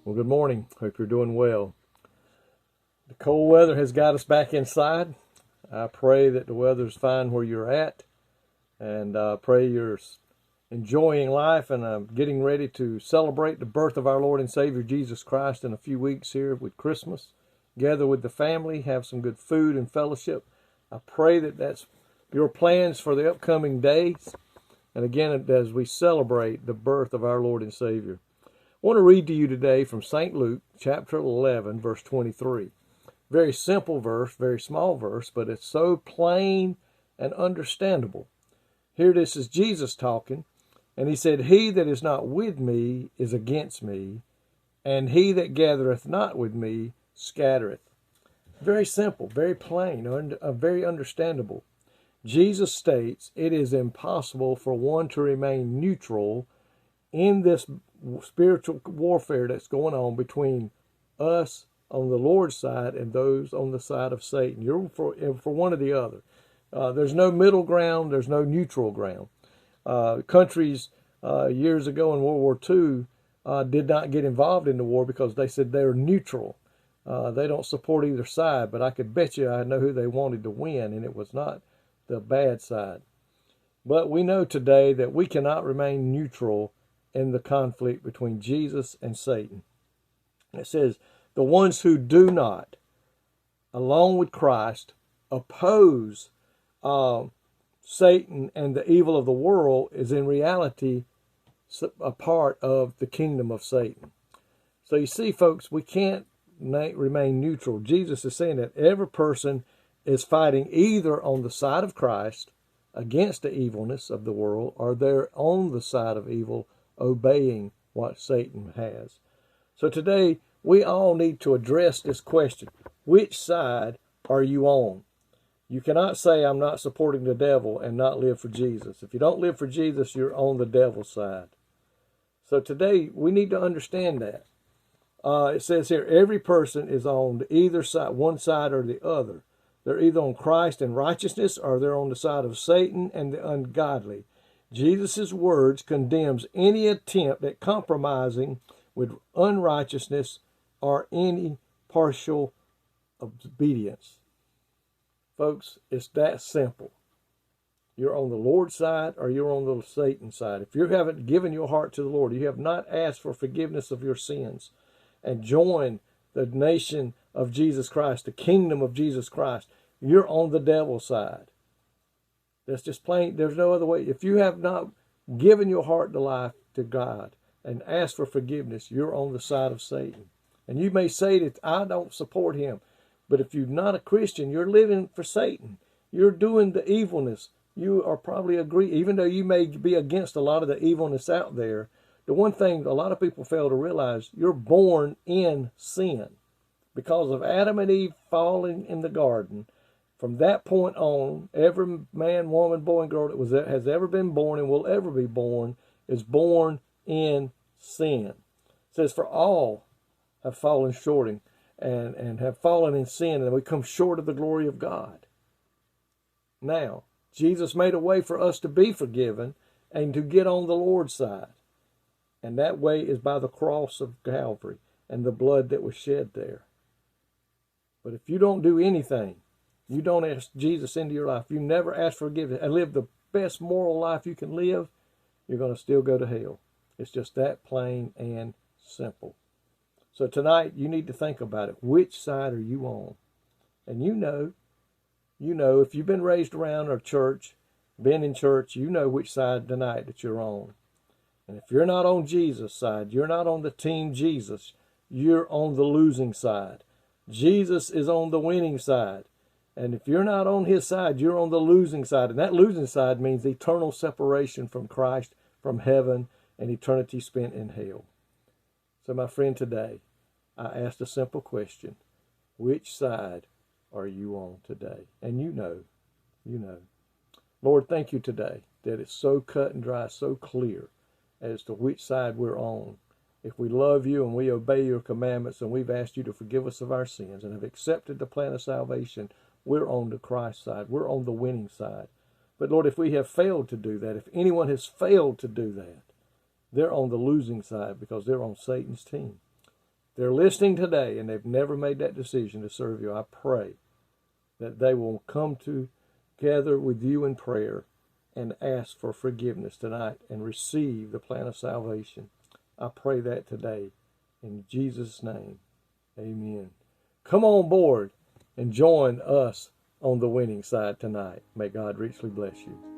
Well, good morning. Hope you're doing well. The cold weather has got us back inside. I pray that the weather's fine where you're at, and pray you're enjoying life and getting ready to celebrate the birth of our Lord and Savior Jesus Christ in a few weeks here with Christmas. Gather with the family, have some good food and fellowship. I pray that that's your plans for the upcoming days. And again, as we celebrate the birth of our Lord and Savior. I want to read to you today from St. Luke, chapter 11, verse 23. Very simple verse, very small verse, but it's so plain and understandable. Here this is Jesus talking, and he said, "He that is not with me is against me, and he that gathereth not with me scattereth." Very simple, very plain, very understandable. Jesus states it is impossible for one to remain neutral in this spiritual warfare that's going on between us on the Lord's side and those on the side of Satan. You're for one or the other. There's no middle ground. There's no neutral ground. Countries years ago in World War II did not get involved in the war because they said they're neutral. They don't support either side, but I could bet you I know who they wanted to win, and it was not the bad side. But we know today that we cannot remain neutral in the conflict between Jesus and Satan. It says, the ones who do not, along with Christ, oppose Satan and the evil of the world is in reality a part of the kingdom of Satan. So you see, folks, we can't remain neutral. Jesus is saying that every person is fighting either on the side of Christ against the evilness of the world, or they're on the side of evil, obeying what Satan has. So today, we all need to address this question. Which side are you on? You cannot say, I'm not supporting the devil and not live for Jesus. If you don't live for Jesus, you're on the devil's side. So today, we need to understand that. It says here, every person is on either side, one side or the other. They're either on Christ and righteousness, or they're on the side of Satan and the ungodly. Jesus' words condemns any attempt at compromising with unrighteousness or any partial obedience. Folks, it's that simple. You're on the Lord's side or you're on the Satan side. If you haven't given your heart to the Lord, you have not asked for forgiveness of your sins and joined the nation of Jesus Christ, the kingdom of Jesus Christ, you're on the devil's side. That's just plain. There's no other way. If you have not given your heart to life to God and asked for forgiveness, you're on the side of Satan. And you may say that I don't support him. But if you're not a Christian, you're living for Satan. You're doing the evilness. You are probably agree, even though you may be against a lot of the evilness out there. The one thing a lot of people fail to realize, you're born in sin. Because of Adam and Eve falling in the garden, from that point on, every man, woman, boy, and girl that has ever been born and will ever be born is born in sin. It says, for all have fallen short and have fallen in sin, and we come short of the glory of God. Now, Jesus made a way for us to be forgiven and to get on the Lord's side. And that way is by the cross of Calvary and the blood that was shed there. But if you don't do anything, you don't ask Jesus into your life, you never ask for forgiveness and live the best moral life you can live, you're going to still go to hell. It's just that plain and simple. So tonight, you need to think about it. Which side are you on? And you know, if you've been raised around a church, been in church, you know which side tonight that you're on. And if you're not on Jesus' side, you're not on the team Jesus, you're on the losing side. Jesus is on the winning side. And if you're not on his side, you're on the losing side. And that losing side means eternal separation from Christ, from heaven, and eternity spent in hell. So my friend, today, I asked a simple question. Which side are you on today? And you know. Lord, thank you today that it's so cut and dry, so clear as to which side we're on. If we love you and we obey your commandments and we've asked you to forgive us of our sins and have accepted the plan of salvation, we're on the Christ side. We're on the winning side. But Lord, if we have failed to do that, if anyone has failed to do that, they're on the losing side because they're on Satan's team. they're listening today and they've never made that decision to serve you, I pray that they will come together with you in prayer and ask for forgiveness tonight and receive the plan of salvation. I pray that today in Jesus' name. Amen. Come on board and join us on the winning side tonight. May God richly bless you.